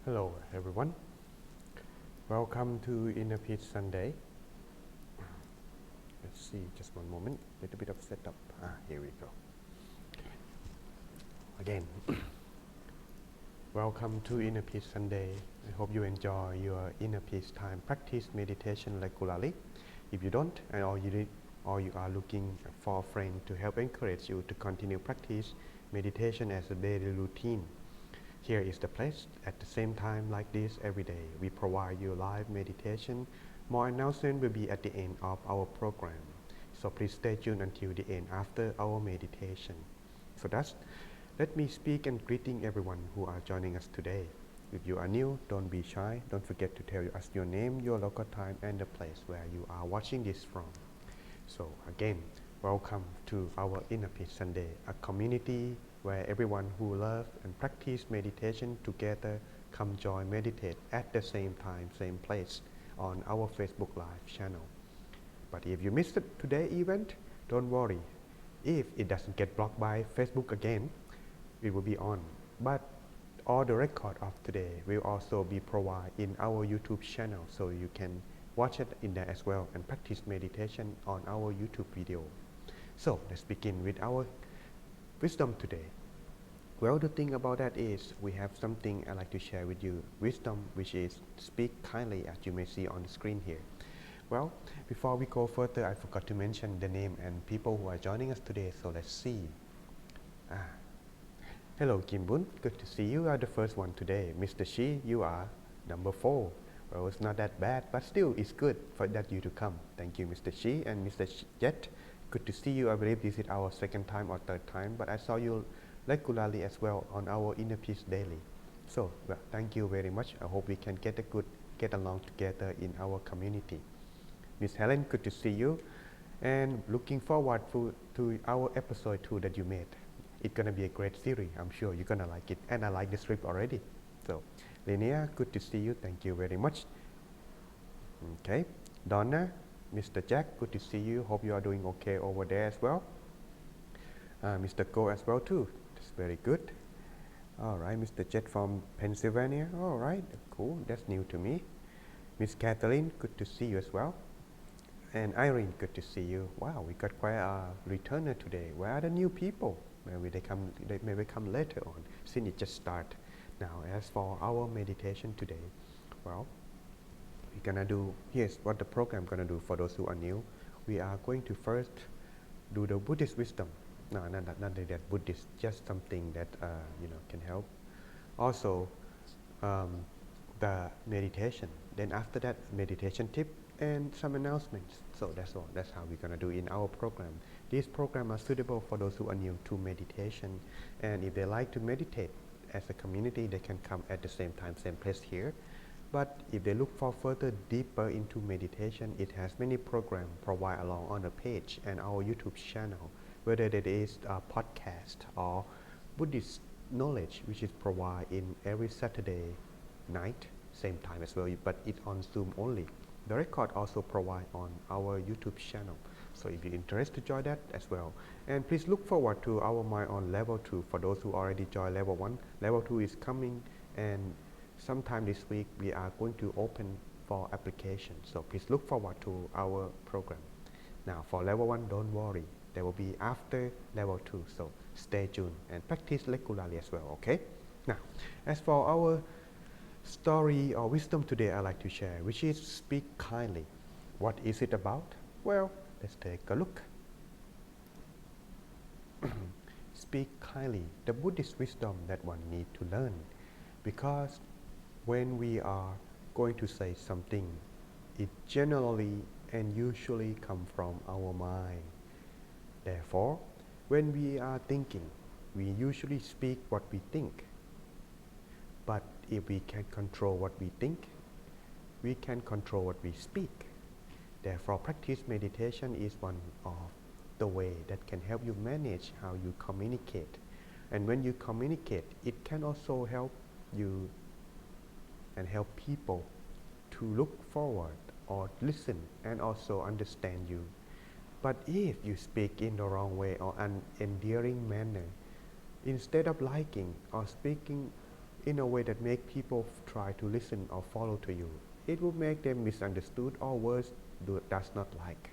Hello everyone, welcome to Inner Peace Sunday. Let's see, just one moment, little bit of setup. Here we go. Again, welcome to Inner Peace Sunday. I hope you enjoy your inner peace time. Practice meditation regularly. If you don't, or you are looking for a friend to help encourage you to continue practice meditation as a daily routine, here is the place. At the same time like this every day, we provide you live meditation. More announcements will be at the end of our program. So please stay tuned until the end after our meditation. So let me speak and greeting everyone who are joining us today. If you are new, don't be shy. Don't forget to tell us your name, your local time, and the place where you are watching this from. So again, welcome to our Inner Peace Sunday, a community where everyone who loves and practice meditation together come join meditate at the same time, same place on our Facebook Live channel. But if you missed today's event, don't worry. If it doesn't get blocked by Facebook again, it will be on. But all the record of today will also be provided in our YouTube channel, so you can watch it in there as well and practice meditation on our YouTube video. So let's begin with our wisdom today. Well, the thing about that is we have something I'd like to share with you. Wisdom, which is speak kindly, as you may see on the screen here. Well, before we go further, I forgot to mention the name and people who are joining us today, so let's see. Hello Kim Bun, good to see you. You are the first one today. Mr. Shi, you are number 4. Well, it's not that bad, but still it's good for that you to come. Thank you, Mr. Shi. And Mr. Jet, good to see you. I believe this is our second time or third time, but I saw you regularly as well on our Inner Peace Daily. So, well, thank you very much. I hope we can get along together in our community. Miss Helen, good to see you. And looking forward to our episode 2 that you made. It's going to be a great series. I'm sure you're going to like it. And I like the script already. So, Linnea, good to see you. Thank you very much. Okay. Donna, Mr. Jack, good to see you. Hope you are doing okay over there as well. Mr. Go as well too. That's very good. All right, Mr. Jet from Pennsylvania. All right, cool. That's new to me. Miss Kathleen, good to see you as well. And Irene, good to see you. Wow, we got quite a returner today. Where are the new people? Maybe they come later on, since it just started. Now, as for our meditation today, well, we're gonna do, here's what the program gonna do for those who are new. We are going to first do the Buddhist wisdom. No, not that Buddhist, just something that can help. Also, the meditation. Then after that, meditation tip and some announcements. So that's all. That's how we're gonna do in our program. These programs are suitable for those who are new to meditation, and if they like to meditate as a community, they can come at the same time, same place here. But if they look for further deeper into meditation, it has many programs provided along on the page and our YouTube channel, whether it is a podcast or Buddhist knowledge, which is provided in every Saturday night, same time as well, but it's on Zoom only. The record also provided on our YouTube channel. So if you're interested to join that as well. And please look forward to our Mind on Level 2 for those who already joined Level 1. Level 2 is coming, and sometime this week we are going to open for application. So please look forward to our program. Now for Level 1, don't worry. There will be after Level 2. So stay tuned and practice regularly as well, okay? Now, as for our story or wisdom today I'd like to share, which is speak kindly. What is it about? Well, let's take a look. Speak kindly, the Buddhist wisdom that one needs to learn. Because when we are going to say something, it generally and usually comes from our mind. Therefore, when we are thinking, we usually speak what we think. But if we can control what we think, we can control what we speak. Therefore, practice meditation is one of the way that can help you manage how you communicate. And when you communicate, it can also help you and help people to look forward or listen and also understand you. But if you speak in the wrong way or an endearing manner, instead of liking or speaking in a way that make people try to listen or follow to you. It will make them misunderstood or worse, does not like.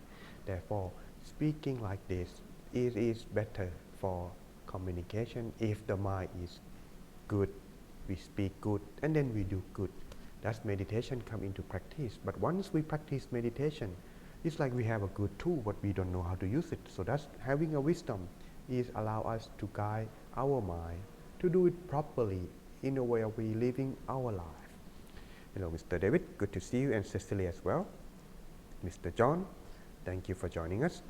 Therefore, speaking like this, it is better for communication. If the mind is good, we speak good, and then we do good. That's meditation come into practice. But once we practice meditation, it's like we have a good tool, but we don't know how to use it. So that's having a wisdom is allow us to guide our mind to do it properly in a way of we living our life. Hello, Mr. David, good to see you, and Cecilia as well. Mr. John, thank you for joining us.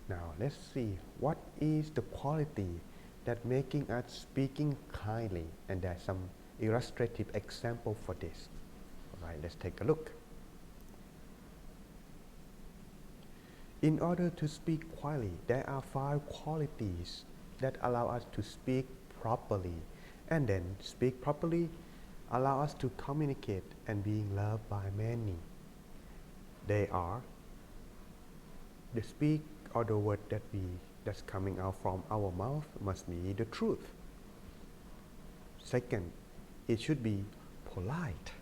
Now let's see what is the quality that making us speaking kindly, and there's some illustrative example for this. All right, let's take a look. In order to speak quietly, there are 5 qualities that allow us to speak properly, and then speak properly allow us to communicate and being loved by many. They are the speak or the word that's coming out from our mouth must be the truth. Second, it should be polite.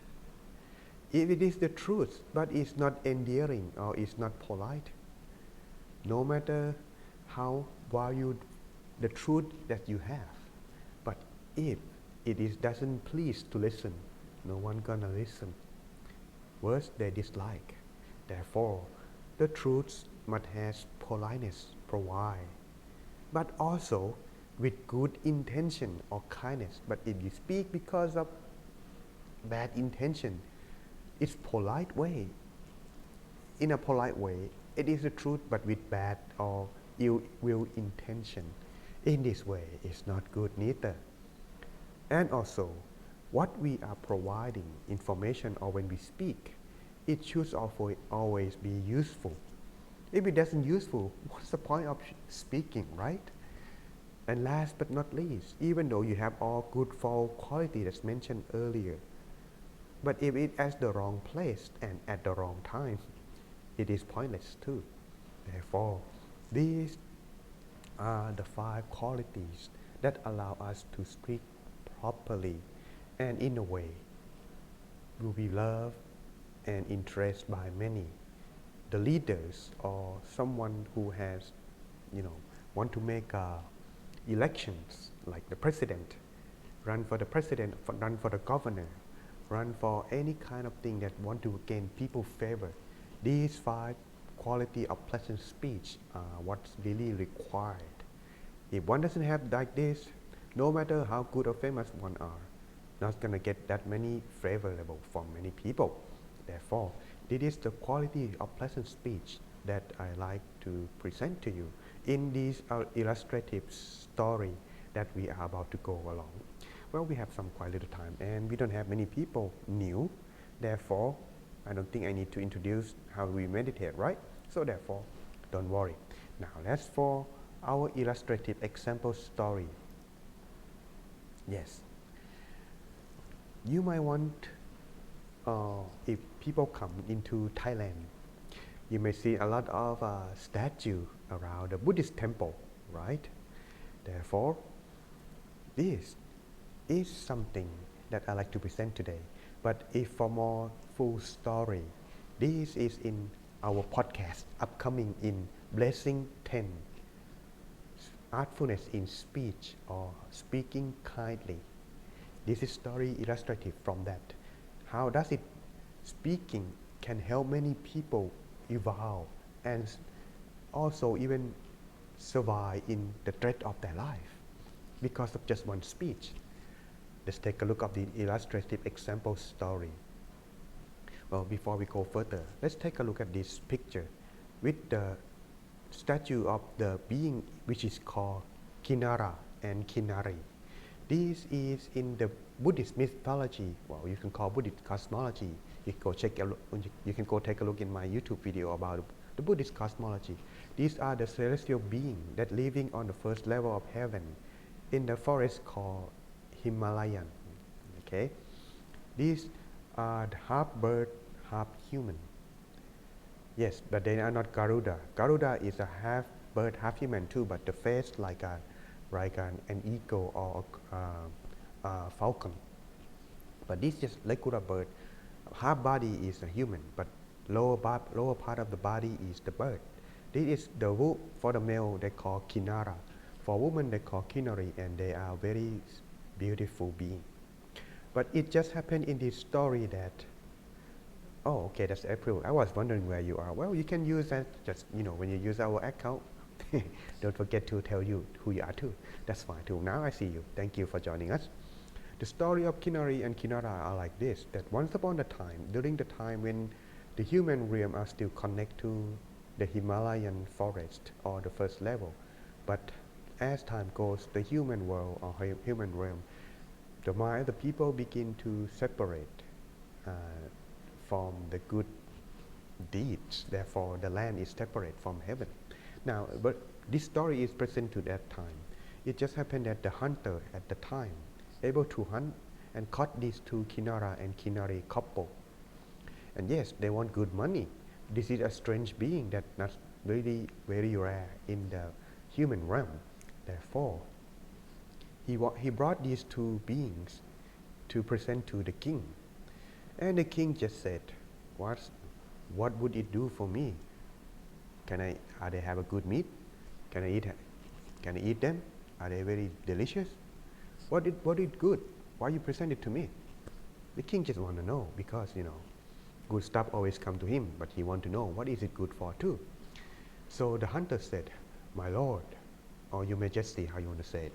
If it is the truth but it's not endearing or it's not polite, no matter how valued the truth that you have, but if it doesn't please to listen, no one gonna listen. Worse, they dislike. Therefore, the truth must have politeness, provide, but also with good intention or kindness. But if you speak because of bad intention, it's polite way. In a polite way, it is the truth, but with bad or ill will intention. In this way, it's not good neither. And also, what we are providing information or when we speak, it should always be useful. If it doesn't useful, what's the point of speaking, right? And last but not least, even though you have all good four quality that's mentioned earlier, but if it at the wrong place and at the wrong time, it is pointless too. Therefore, these are the 5 qualities that allow us to speak properly and in a way will be loved and interested by many. The leaders or someone who has, want to make elections, like the president, run for the president, run for the governor, run for any kind of thing that want to gain people's favor. These 5 quality of pleasant speech are what's really required. If one doesn't have like this, no matter how good or famous one are, not gonna get that many favorable from many people. Therefore, this is the quality of pleasant speech that I like to present to you in this illustrative story that we are about to go along. Well, we have some quite little time and we don't have many people new. Therefore, I don't think I need to introduce how we meditate, right? So therefore, don't worry. Now let's for our illustrative example story. Yes. You might want, if people come into Thailand, you may see a lot of statues around the Buddhist temple, right? Therefore, this is something that I like to present today. But if for more full story, this is in our podcast upcoming in Blessing 10, Artfulness in Speech or Speaking Kindly. This is story illustrative from that. How does it speaking can help many people evolve and also even survive in the threat of their life because of just one speech. Let's take a look at the illustrative example story. Well, before we go further, let's take a look at this picture with the statue of the being which is called Kinara and Kinari. This is in the Buddhist mythology. Well, you can call Buddhist cosmology. You can go take a look in my YouTube video about the Buddhist cosmology. These are the celestial beings that living on the first level of heaven in the forest called Himalayan. Okay, these are half bird, half human. Yes, but they are not Garuda. Garuda is a half bird, half human too, but the face like an eagle or a falcon. But this is just regular bird. Half body is a human, but lower part of the body is the bird. This is for the male they call Kinara. For women they call Kinari, and they are very beautiful beings. But it just happened in this story that, oh, okay, that's April. I was wondering where you are. Well, you can use that just, when you use our account. Don't forget to tell you who you are too. That's fine too. Now I see you. Thank you for joining us. The story of Kinari and Kinara are like this, that once upon a time, during the time when the human realm are still connected to the Himalayan forest or the first level, but as time goes, the human world or human realm, the people begin to separate from the good deeds. Therefore, the land is separate from heaven. Now, but this story is present to that time. It just happened that the hunter at the time able to hunt and caught these two Kinara and Kinari couple. And yes, they want good money. This is a strange being that not really very rare in the human realm. Therefore, he brought these two beings to present to the king. And the king just said, what would it do for me? Are they have a good meat? Can I eat them? Are they very delicious? What is good? Why you present it to me? The king just want to know, because good stuff always come to him, but he want to know what is it good for too. So the hunter said, my lord, or your majesty, how you want to say it,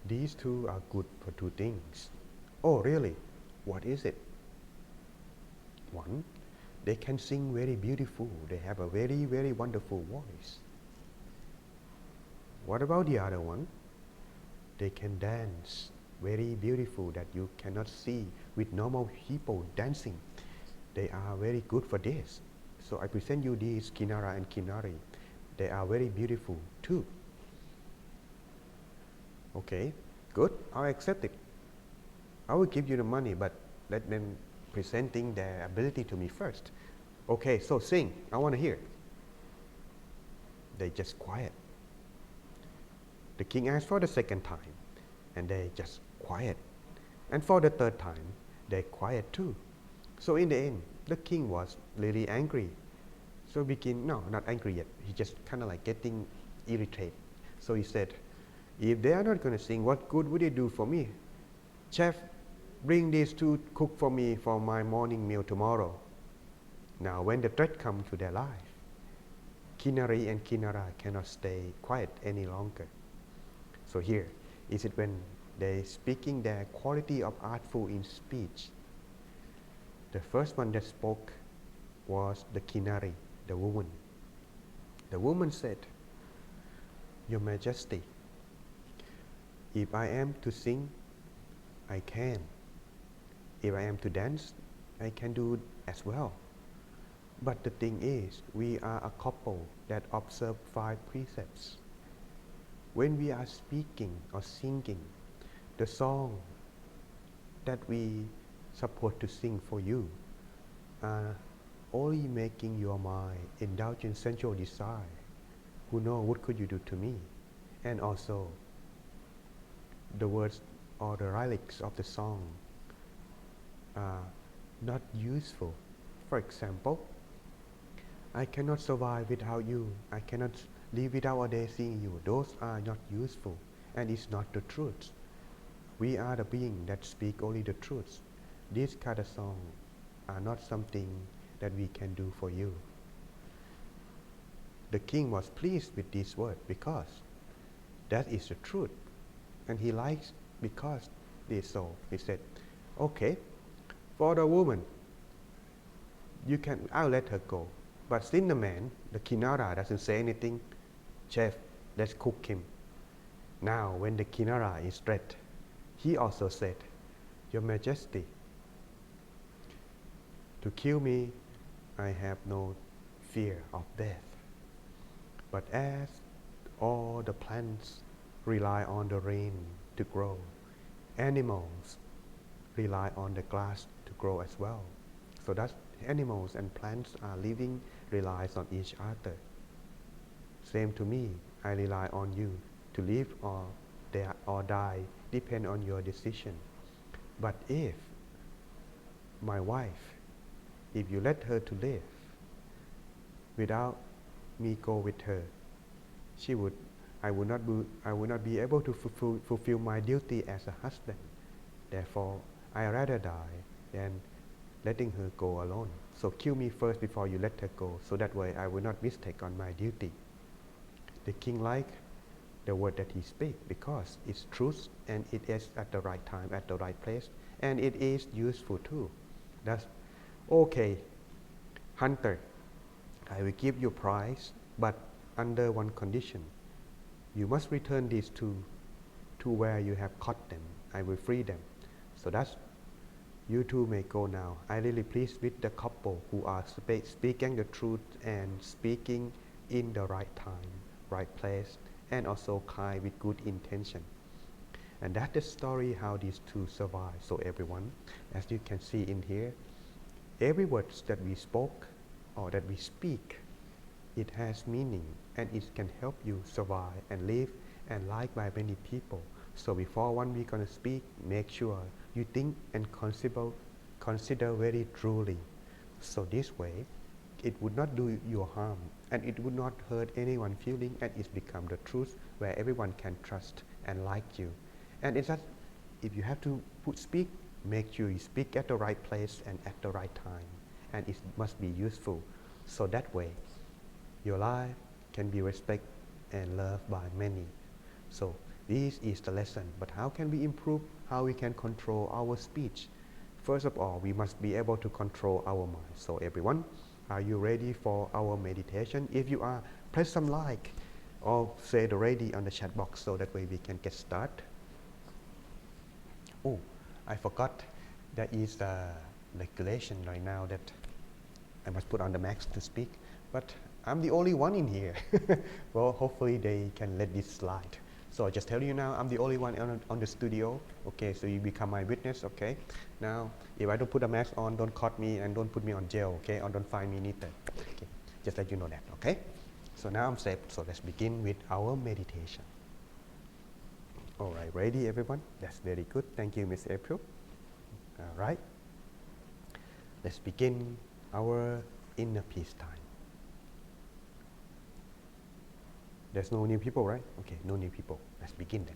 these two are good for two things. Oh really? What is it? One, they can sing very beautiful. They have a very, very wonderful voice. What about the other one? They can dance very beautiful that you cannot see with normal people dancing. They are very good for this. So I present you these Kinara and Kinari. They are very beautiful too. Okay, good, I'll accept it. I will give you the money, but let them presenting their ability to me first. Okay, so sing, I want to hear. They just quiet. The king asked for the second time, and they just quiet. And for the third time, they quiet too. So in the end, the king was really angry. So not angry yet, he just kind of like getting irritated. So he said, if they are not going to sing, what good would it do for me? Chef, bring these two cook for me for my morning meal tomorrow. Now when the threat comes to their life, Kinari and Kinara cannot stay quiet any longer. So here is it when they speaking their quality of artful in speech. The first one that spoke was the Kinari, the woman. The woman said, Your Majesty, if I am to sing, I can. If I am to dance, I can do it as well. But the thing is, we are a couple that observe 5 precepts. When we are speaking or singing, the song that we supposed to sing for you are only making your mind indulge in sensual desire. Who knows what could you do to me? And also, the words or the lyrics of the song are not useful. For example, I cannot survive without you. I cannot live without a day seeing you. Those are not useful, and it's not the truth. We are the being that speak only the truth. These kind of songs are not something that we can do for you. The king was pleased with this word because that is the truth, and he likes because this so. He said, okay, for the woman, I'll let her go. But since the man, the Kinara, doesn't say anything, chef, let's cook him. Now, when the Kinara is threatened, he also said, Your Majesty, to kill me, I have no fear of death. But as all the plants rely on the rain to grow, animals rely on the grass to grow as well. So that animals and plants are living, relies on each other. Same to me, I rely on you to live or die, depend on your decision. But if my wife, if you let her to live without me go with her, I would not be able to fulfill my duty as a husband. Therefore, I rather die than letting her go alone. So kill me first before you let her go, so that way I will not mistake on my duty. The king liked the word that he speak because it's truth and it is at the right time, at the right place, and it is useful too. That's okay, hunter, I will give you prize, but under one condition. You must return these two to where you have caught them. I will free them. So that's, you two may go now. I really pleased with the couple who are speaking the truth and speaking in the right time, right place, and also kind with good intention. And that's the story how these two survive. So everyone, as you can see in here, every word that we spoke or that we speak, it has meaning and it can help you survive and live and liked by many people. So before one we're going to speak, make sure you think and consider very truly. So this way, it would not do you harm and it would not hurt anyone feeling, and it's become the truth where everyone can trust and like you. And it's that if you have to speak, make sure you speak at the right place and at the right time, and it must be useful. So that way, your life can be respected and loved by many. So this is the lesson. But how can we improve? How we can control our speech? First of all, we must be able to control our mind. So everyone, are you ready for our meditation? If you are, press some like or say the ready on the chat box so that way we can get started. Oh, I forgot there is a regulation right now that I must put on the max to speak, but I'm the only one in here. Well, hopefully they can let this slide. So I just tell you now, I'm the only one on the studio. Okay, so you become my witness, okay? Now, if I don't put a mask on, don't cut me and don't put me on jail, okay? Or don't fine me neither. Okay, just let you know that, okay? So now I'm safe, so let's begin with our meditation. All right, ready everyone? That's very good. Thank you, Miss April. All right. Let's begin our inner peace time. There's no new people, right? Okay, no new people. Let's begin then.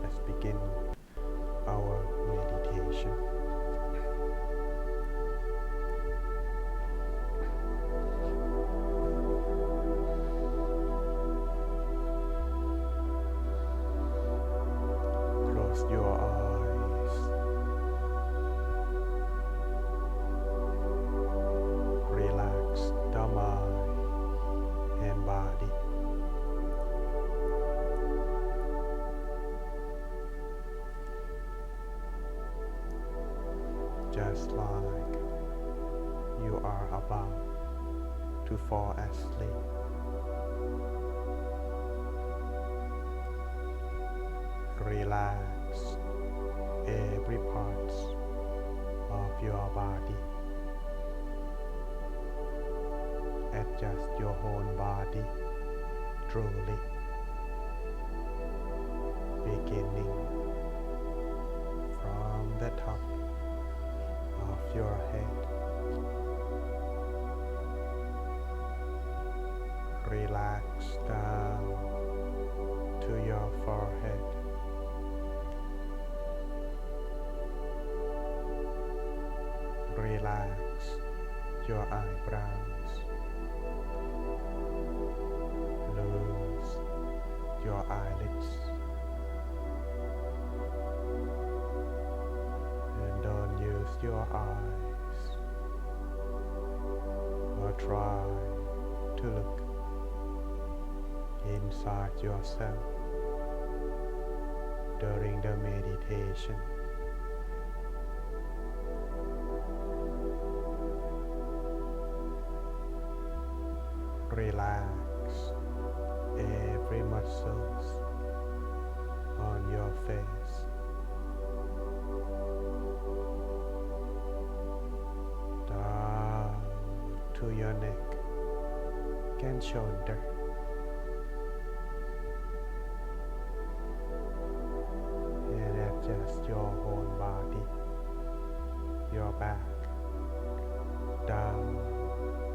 Let's begin our meditation. Close your eyes. Relax the mind and body. Just like you are about to fall asleep. Relax every part of your body. Adjust your whole body truly, beginning from the top of your head. Relax down to your forehead. Relax your eyebrows. Loose your eyelids. And don't use your eyes. Or try to look inside yourself during the meditation. Relax every muscles on your face. to your neck and shoulder. And adjust your whole body, your back, down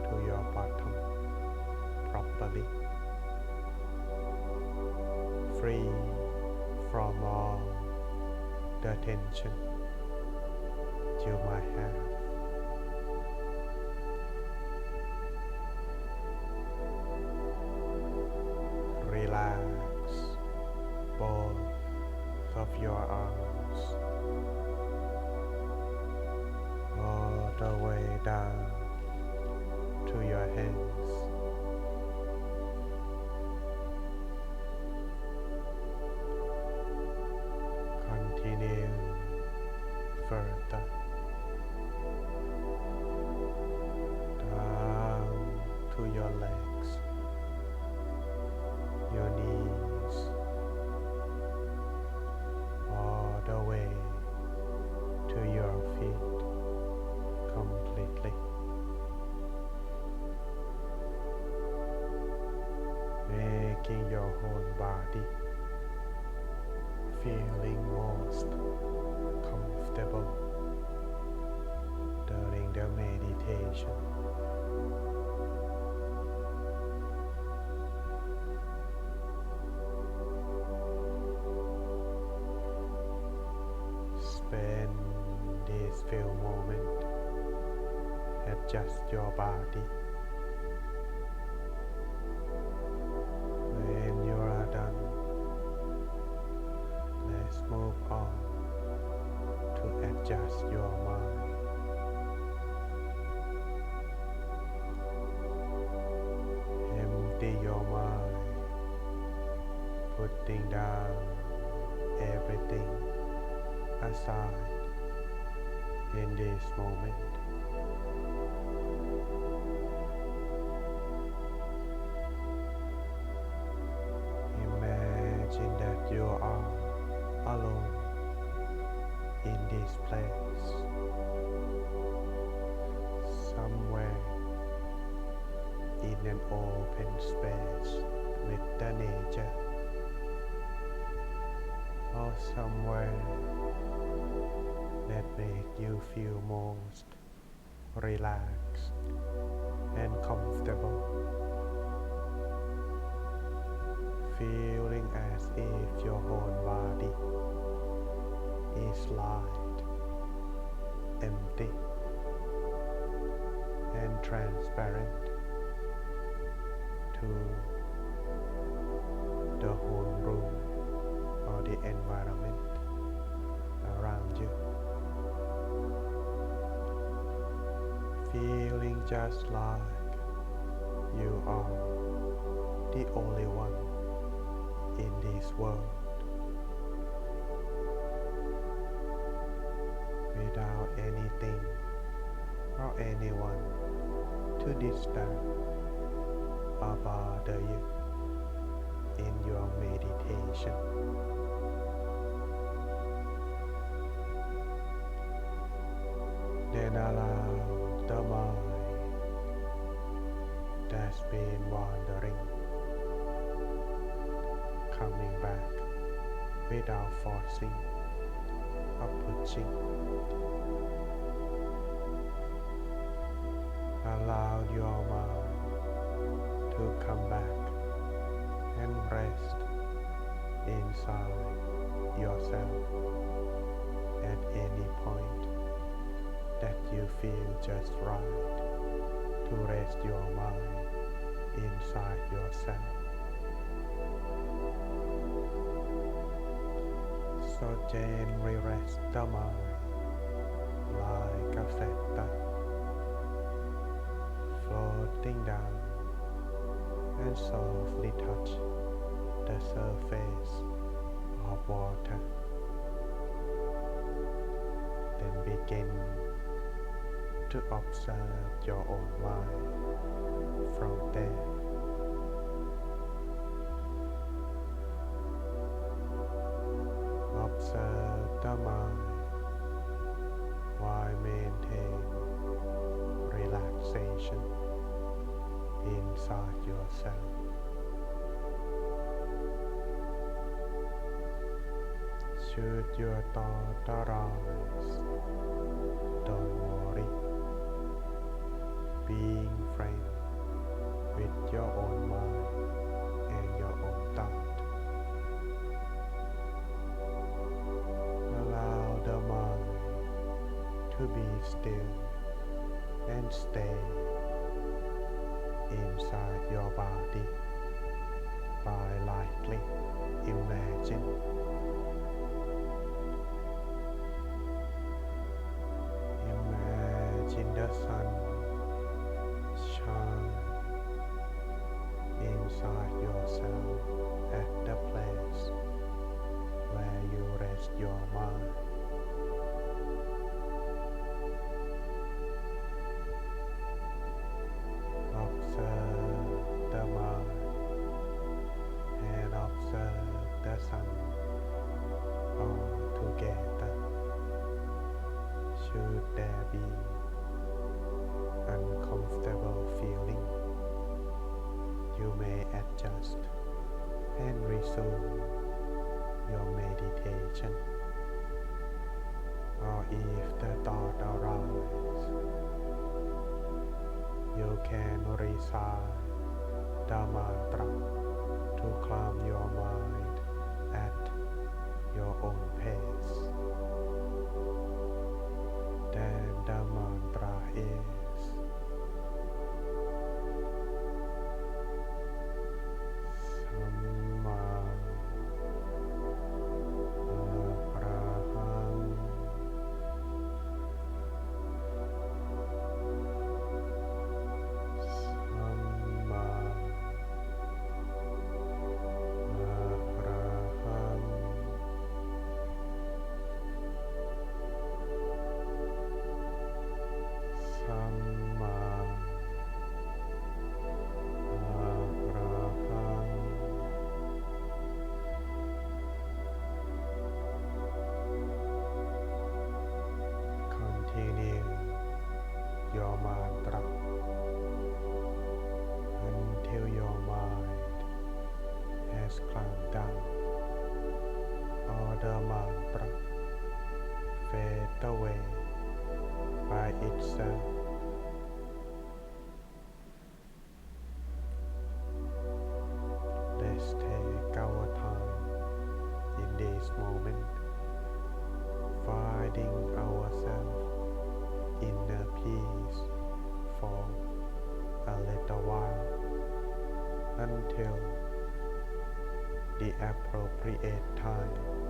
to your bottom properly, free from all the tension you might have. Relax both of your arms all the way down to your hands. Continue further down to your legs, your knees, all the way to your feet completely, making your whole body feeling most comfortable during the meditation. Spend these few moments, adjust your body. When you are done, let's move on to adjust your mind. Empty your mind, putting down everything aside in this moment. Imagine that you are alone in this place, somewhere in an open space with the nature, or somewhere that make you feel most relaxed and comfortable, feeling as if your whole body is light, empty, and transparent to the whole room or the environment around you. Feeling just like you are the only one in this world, without anything or anyone to disturb or bother you in your meditation. Then allow the mind that's been wandering coming back without forcing or pushing. Allow your mind to come back and rest inside yourself at any point that you feel just right to rest your mind inside yourself. So gently rest the mind like a feather floating down and softly touch the surface of water. Then begin to observe your own mind from there. Observe the mind while maintain relaxation. inside yourself. Should your thought arise, don't worry. Being friend with your own mind and your own thought. Allow the mind to be still and stay inside your body by lightly imagine the sun shine inside yourself at the place where you rest your mind. Observe the mind and observe the sun all together. Should there be uncomfortable feeling, you may adjust and resume your meditation. Or if the thought arises, you can recite the mantra to calm your mind at your own pace. Then the mantra is continue your mantra until your mind has calmed down or the mantra fades away by itself. Let's take our time in this moment, finding ourselves inner peace for a little while until the appropriate time.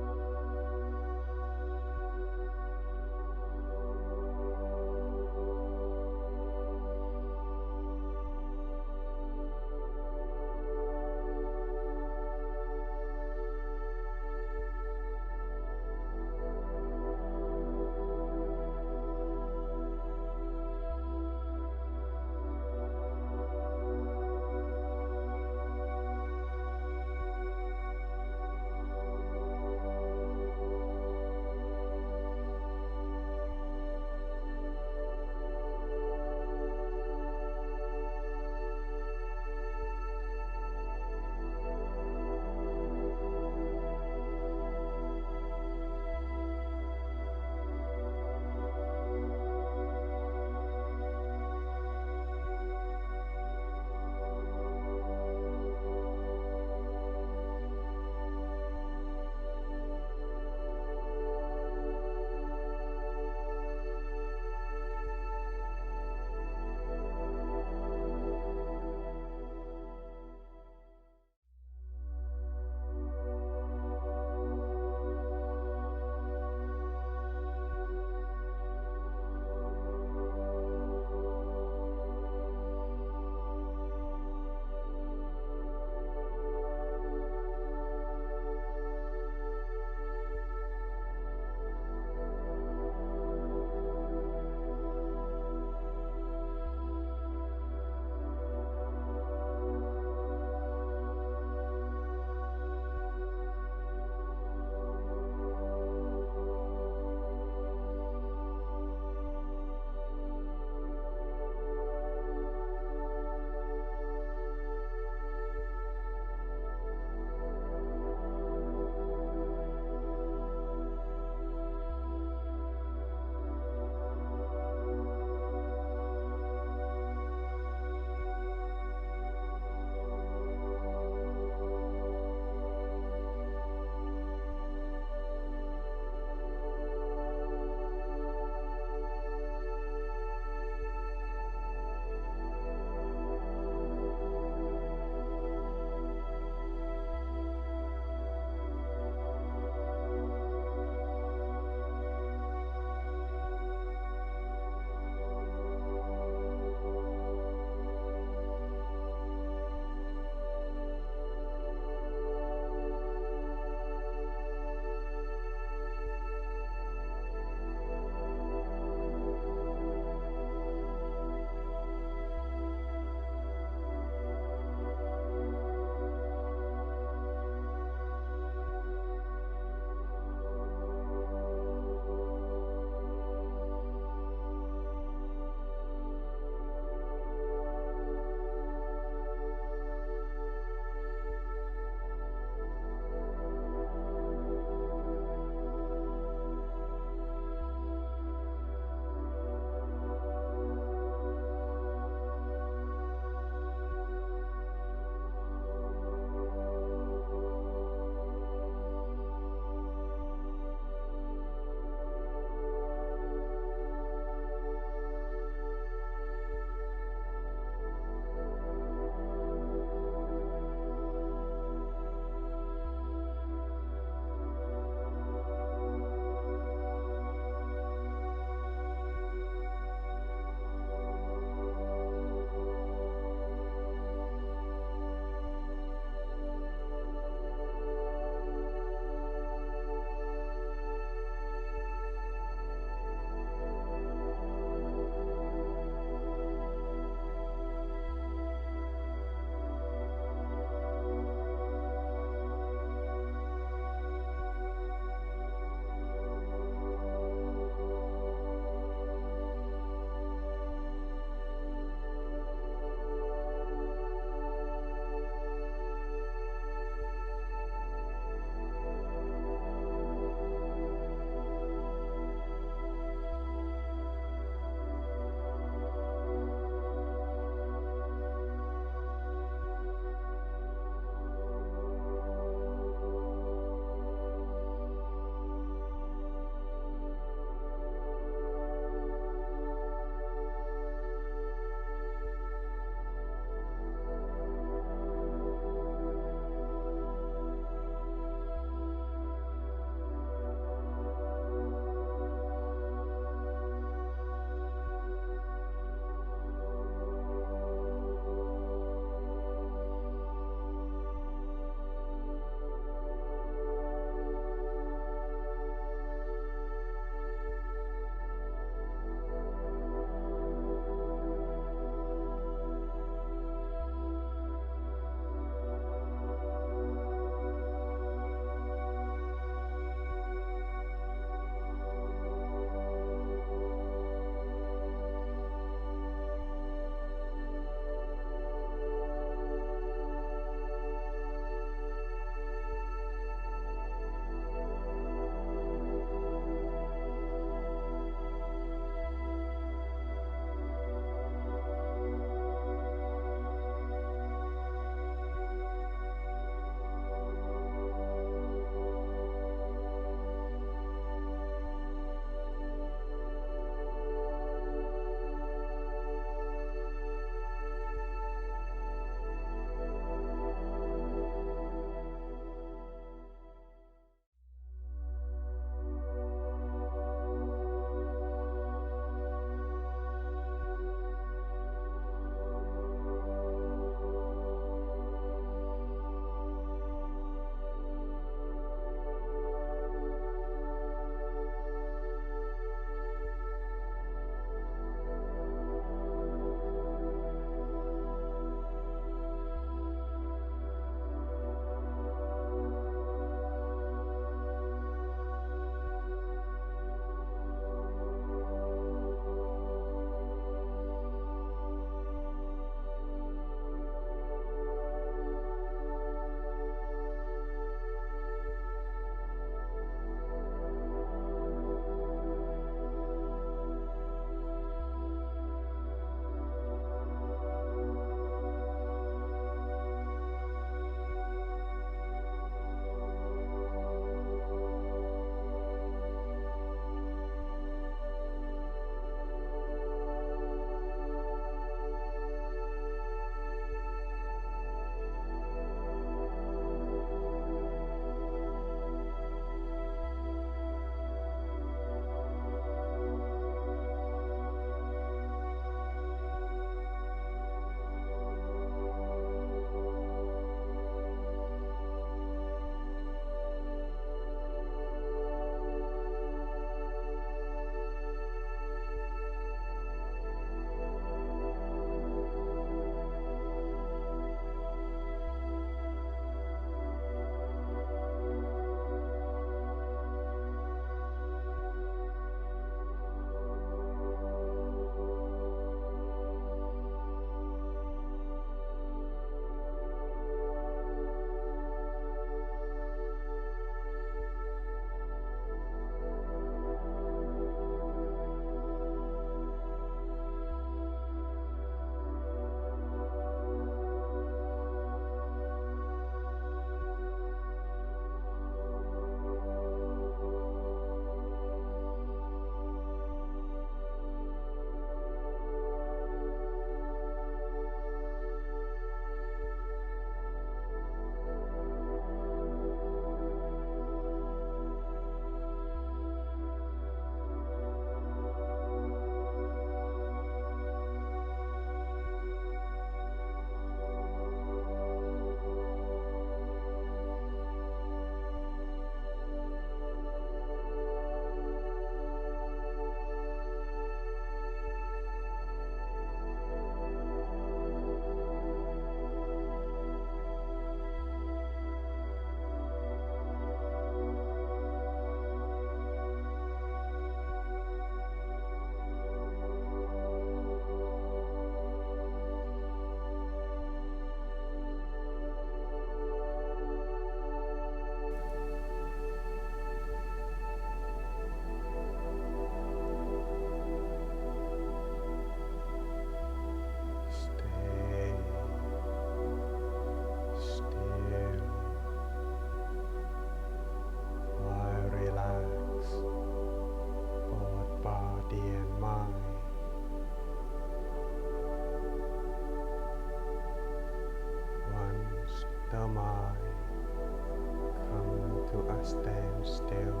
stand still.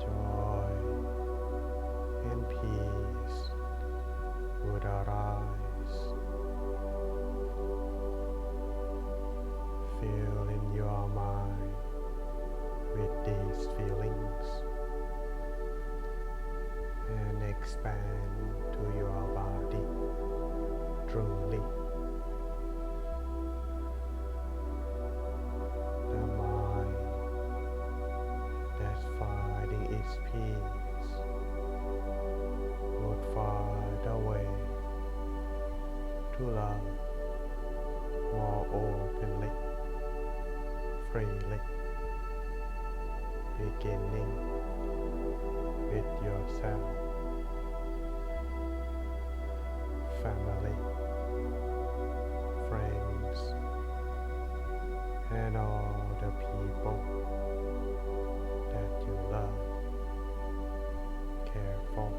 Joy and peace would arise. Fill in your mind with these feelings and expand to your body truly. The mind that's finding its peace would find a way to love more openly, freely, beginning with yourself, family, friends, and all the people that you love, care for.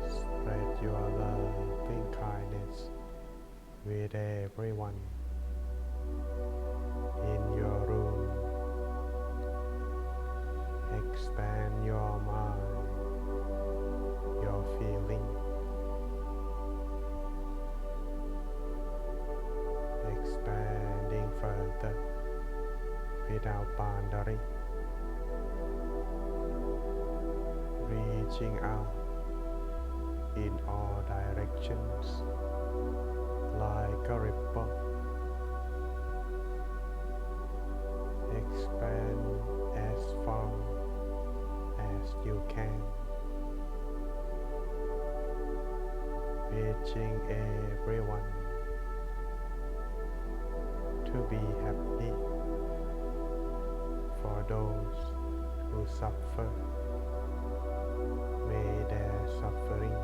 Spread your love and kindness with everyone in your room. Expand your mind, your feeling. Expanding further without boundary. Reaching out in all directions like a ripple. Expand as far as you can, reaching everyone to be happy. For those who suffer, may their suffering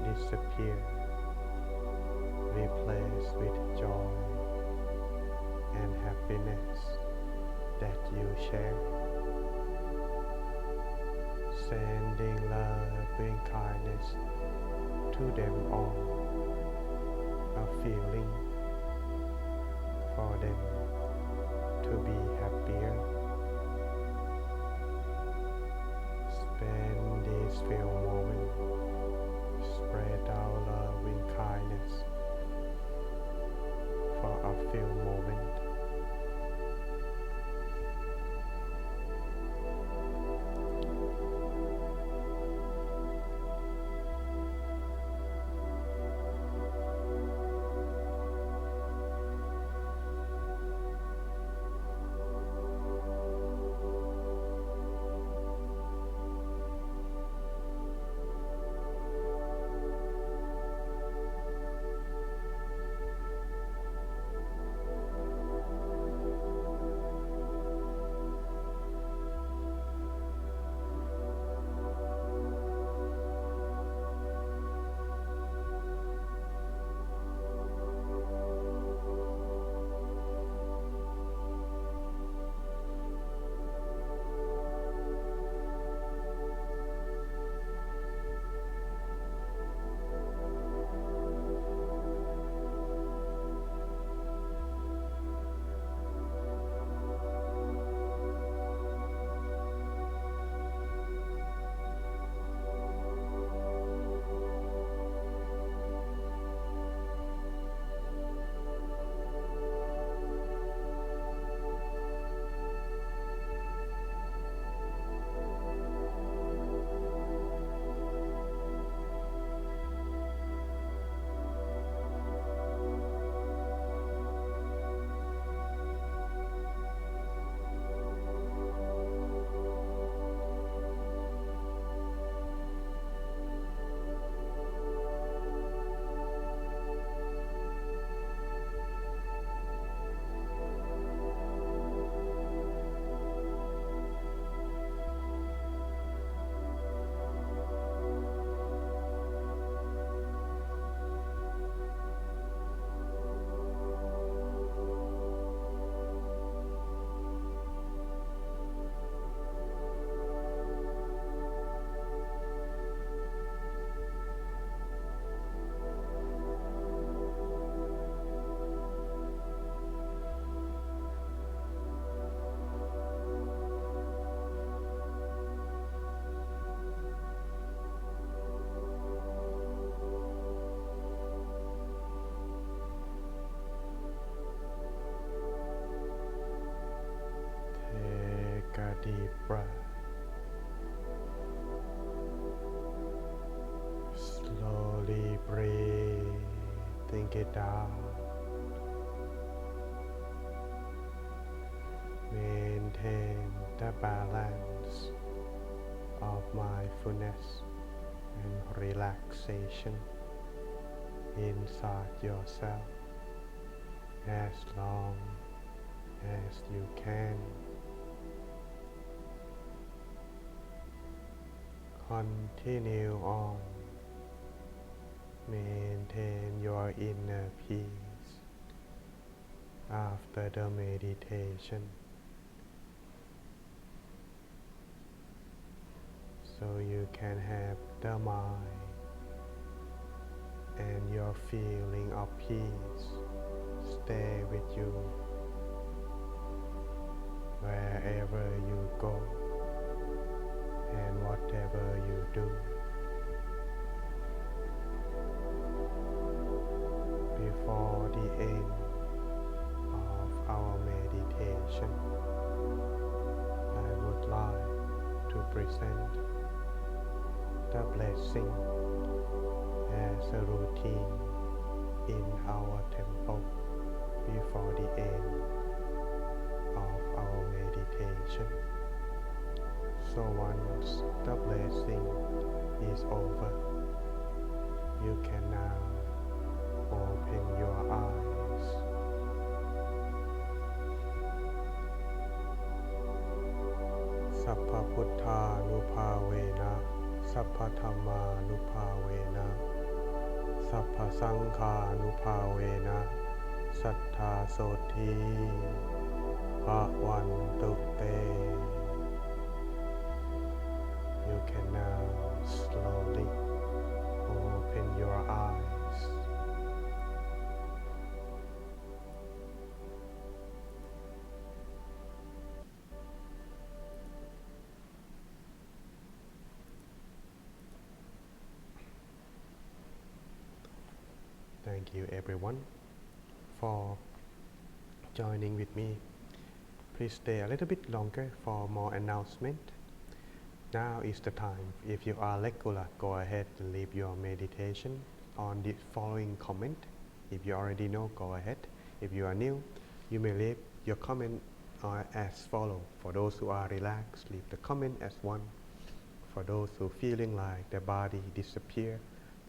disappear, replaced with joy and happiness that you share. Sending love and kindness to them all, a feeling for them to be happier. Spend these few moments, spread our love and kindness for a few moments. deep breath. Slowly breathing it out. Maintain the balance of mindfulness and relaxation inside yourself as long as you can. Continue on. Maintain your inner peace after the meditation, so you can have the mind and your feeling of peace stay with you wherever you go and whatever you do. Before the end of our meditation, I would like to present the blessing as a routine in our temple before the end of our meditation. So once the blessing is over, you can now open your eyes. Sappha Puttha Nupavena, Sappha Dhamma Nupavena, Sappha Sangha Nupavena, Sattha Soti Bhavantu Te. You can now slowly open your eyes. Thank you everyone for joining with me. Please stay a little bit longer for more announcement. Now is the time. If you are regular, go ahead and leave your meditation on the following comment. If you already know, go ahead. If you are new, you may leave your comment as follow. For those who are relaxed, leave the comment as 1. For those who feeling like their body disappear,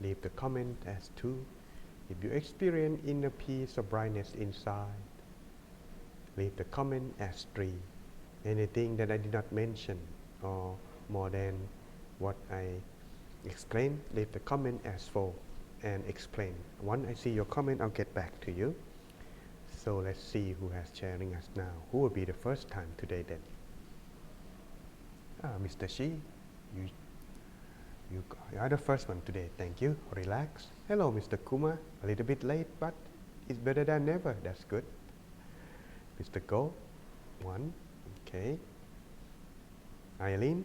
leave the comment as 2. If you experience inner peace or brightness inside, leave the comment as 3. Anything that I did not mention or more than what I explained, leave the comment as 4 and explain. Once I see your comment, I'll get back to you. So let's see who has sharing us now. Who will be the first time today then? Mr. Shi, you are the first one today. Thank you. Relax. Hello, Mr. Kumar. A little bit late, but it's better than never. That's good. Mr. Go, 1. Okay. Eileen,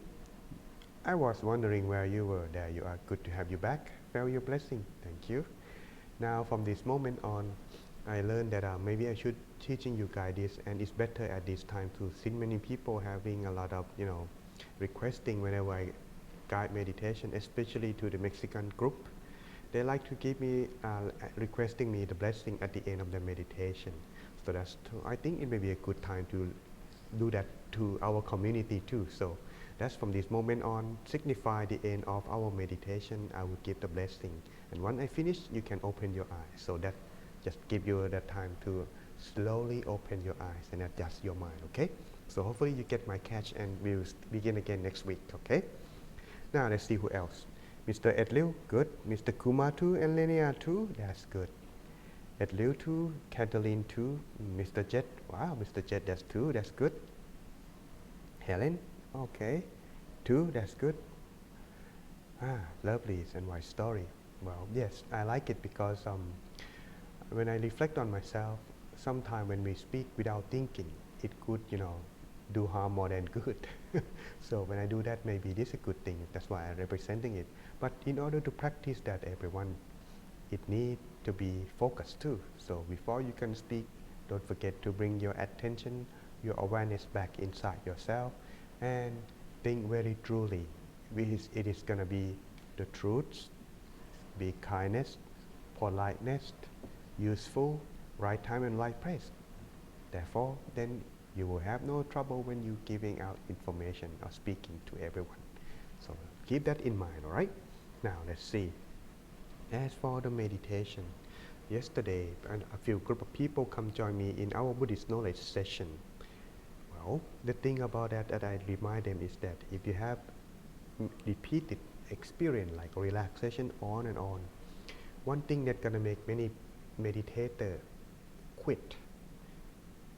I was wondering where you were. There you are. Good to have you back. Feel your blessing. Thank you. Now, from this moment on, I learned that maybe I should teaching you guys this, and it's better at this time too. Since many people having a lot of requesting whenever I guide meditation, especially to the Mexican group, they like to give me requesting me the blessing at the end of the meditation. So that's I think it may be a good time to do that to our community too. So that's from this moment on signify the end of our meditation. I will give the blessing, and when I finish, you can open your eyes. So that just give you the time to slowly open your eyes and adjust your mind. Okay. So hopefully you get my catch, and we'll begin again next week. Okay. Now let's see who else. Mr. Edliu, good. Mr. Kumar too, and Lenia too. That's good. Edliu too, Cataline too, Mr. Jet. Wow, Mr. Jet, that's 2. That's good. Helen, okay, 2. That's good. Lovely and wise story. Well, yes, I like it because when I reflect on myself, sometimes when we speak without thinking, it could, do harm more than good. So when I do that, maybe this is a good thing. That's why I'm representing it. But in order to practice that, everyone, it needs to be focused too. So before you can speak, don't forget to bring your attention, your awareness back inside yourself, and think very truly. It is going to be the truth, be kindness, politeness, useful, right time and right place. Therefore, then you will have no trouble when you giving out information or speaking to everyone. So keep that in mind, all right? Now let's see. As for the meditation, yesterday a few group of people come join me in our Buddhist knowledge session. Well, the thing about that I remind them is that if you have repeated experience like relaxation on and on, one thing that's gonna make many meditators quit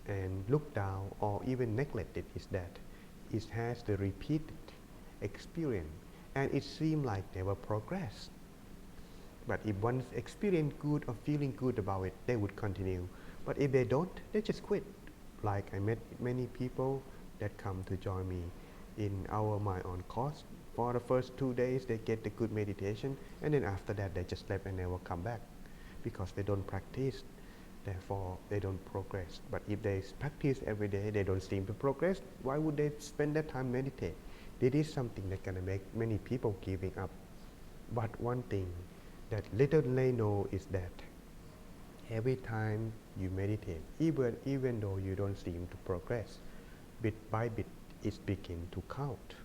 and look down or even neglect it is that it has the repeated experience and it seems like never progress. But if one's experience good or feeling good about it, they would continue. But if they don't, they just quit. Like I met many people that come to join me in our Mind On course. For the first 2 days, they get the good meditation, and then after that, they just left and never come back because they don't practice. Therefore, they don't progress. But if they practice every day, they don't seem to progress. Why would they spend that time meditate? This is something that's gonna make many people giving up. But one thing that little they know is that every time you meditate, even though you don't seem to progress, bit by bit it begins to count.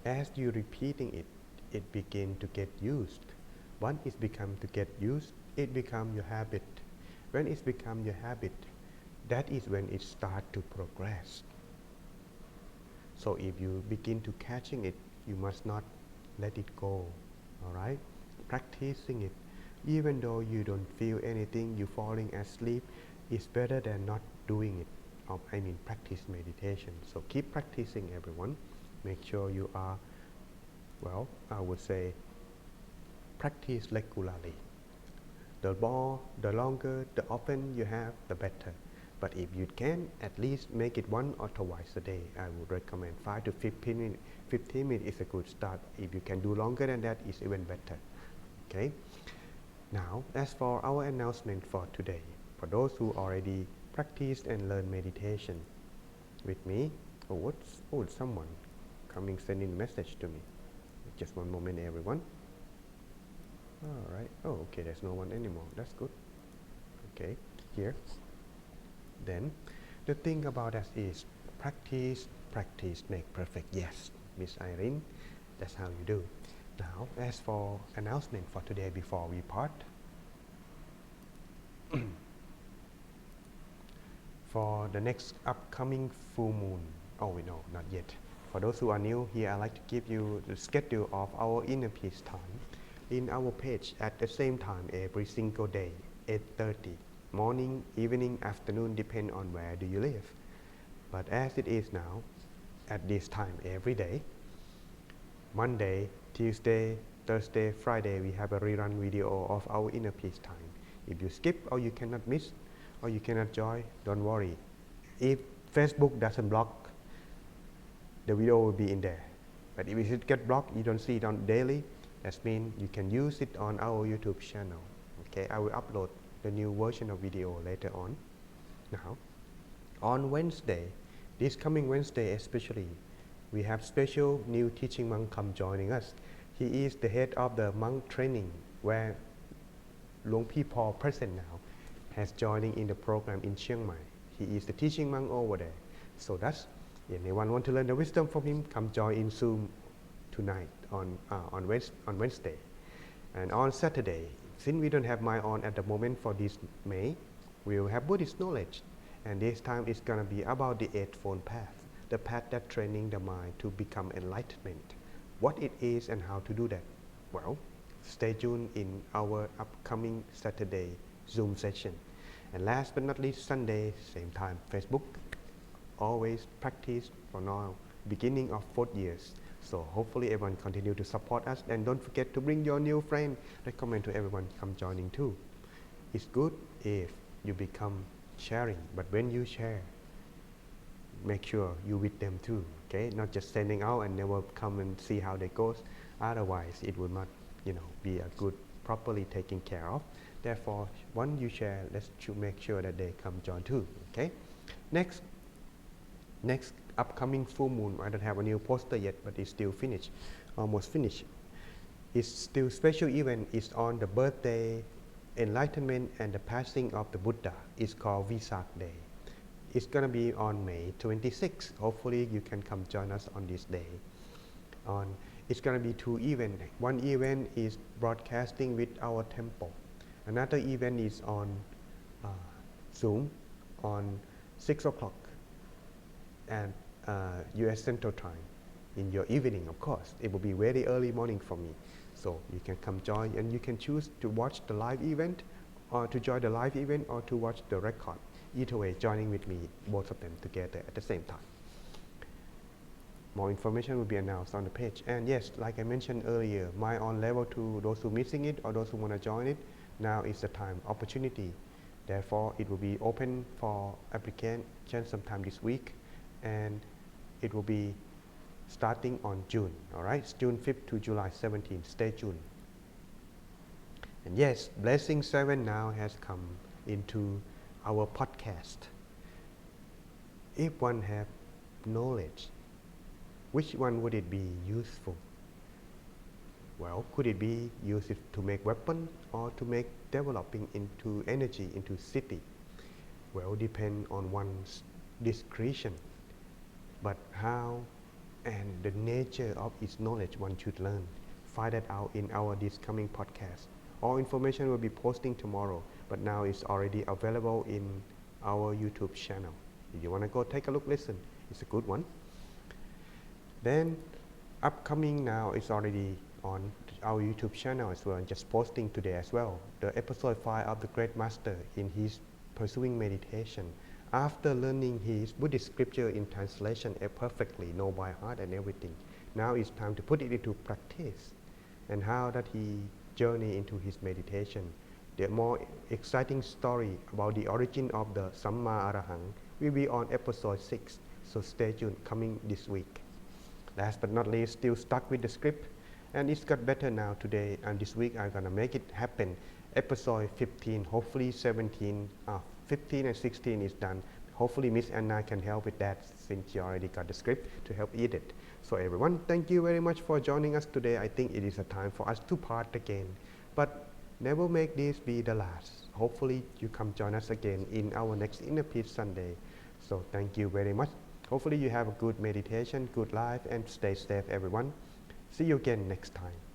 As you repeating it, it begins to get used. Once it becomes to get used, it becomes your habit. When it becomes your habit, that is when it starts to progress. So if you begin to catching it, you must not let it go, all right? Practicing it, even though you don't feel anything, you falling asleep, is better than not doing it. Practice meditation. So keep practicing, everyone. Make sure you are, well, I would say, practice regularly. The more, the longer, the often you have, the better. But if you can, at least make it 1 or twice a day. I would recommend 5 to 15 minutes. 15 minutes is a good start. If you can do longer than that, it's even better. Okay. Now, as for our announcement for today, for those who already practiced and learned meditation with me, someone coming sending a message to me. Just one moment, everyone. All right. Oh, okay. There's no one anymore. That's good. Okay. Here. Then, the thing about that is practice make perfect. Yes, Miss Irene. That's how you do. Now, as for announcement for today before we part, for the next upcoming full moon, no, not yet. For those who are new here, I'd like to give you the schedule of our inner peace time in our page at the same time every single day, 8:30, morning, evening, afternoon, depend on where do you live. But as it is now, at this time every day, Monday, Tuesday, Thursday, Friday, we have a rerun video of our inner peace time. If you skip or you cannot miss or you cannot join, don't worry. If Facebook doesn't block, the video will be in there. But if it gets blocked, you don't see it on daily, that means you can use it on our YouTube channel. Okay, I will upload the new version of video later on. Now, on Wednesday, this coming Wednesday especially, we have special new teaching monk come joining us. He is the head of the monk training where Luang Pi Paul present now has joining in the program in Chiang Mai. He is the teaching monk over there. So that's, if anyone want to learn the wisdom from him, come join in Zoom tonight on Wednesday. And on Saturday, since we don't have Mind On at the moment for this May, we will have Buddhist knowledge. And this time it's going to be about the Eightfold Path, the path that training the mind to become enlightenment. What it is and how to do that? Well, stay tuned in our upcoming Saturday Zoom session. And last but not least, Sunday, same time, Facebook. Always practice for now, beginning of 4th years. So hopefully everyone continue to support us, and don't forget to bring your new friend. Recommend to everyone come joining too. It's good if you become sharing, but when you share, make sure you with them too. Okay, not just sending out and never come and see how they goes. Otherwise, it will not, be a good, properly taken care of. Therefore, once you share, let's make sure that they come join too. Okay. Next upcoming full moon. I don't have a new poster yet, but it's still finished, almost finished. It's still special event is on the birthday, enlightenment, and the passing of the Buddha. It's called Vesak Day. It's gonna be on May 26th. Hopefully you can come join us on this day. It's gonna be 2 events. One event is broadcasting with our temple. Another event is on Zoom on 6 o'clock at US Central Time in your evening, of course. It will be very early morning for me. So you can come join, and you can choose to watch the live event or to join the live event or to watch the record. Either way, joining with me, both of them together at the same time. More information will be announced on the page. And yes, like I mentioned earlier, my on level 2, those who missing it or those who want to join it, now is the time, opportunity. Therefore, it will be open for application sometime this week, and it will be starting on June. All right, it's June 5th to July 17th. Stay tuned. And yes, Blessing 7 now has come into our podcast. If one have knowledge, which one would it be useful? Well, could it be used to make weapon or to make developing into energy, into city? Well, depend on one's discretion. But how and the nature of its knowledge one should learn. Find that out in our this coming podcast. All information will be posting tomorrow, but now it's already available in our YouTube channel. If you want to go take a look, listen, it's a good one. Then upcoming now is already on our YouTube channel as well, and just posting today as well, the episode 5 of the Great Master in his pursuing meditation. After learning his Buddhist scripture in translation perfectly, know by heart and everything, now it's time to put it into practice, and how that he journey into his meditation. The more exciting story about the origin of the Samma Arahang will be on episode 6, so stay tuned, coming this week. Last but not least, still stuck with the script, and it's got better now today, and this week I'm gonna make it happen. Episode 15, hopefully 17, 15 and 16 is done. Hopefully Miss Anna can help with that, since she already got the script to help edit it. So everyone, thank you very much for joining us today. I think it is a time for us to part again, but never make this be the last. Hopefully you come join us again in our next Inner Peace Sunday. So thank you very much. Hopefully you have a good meditation, good life, and stay safe everyone. See you again next time.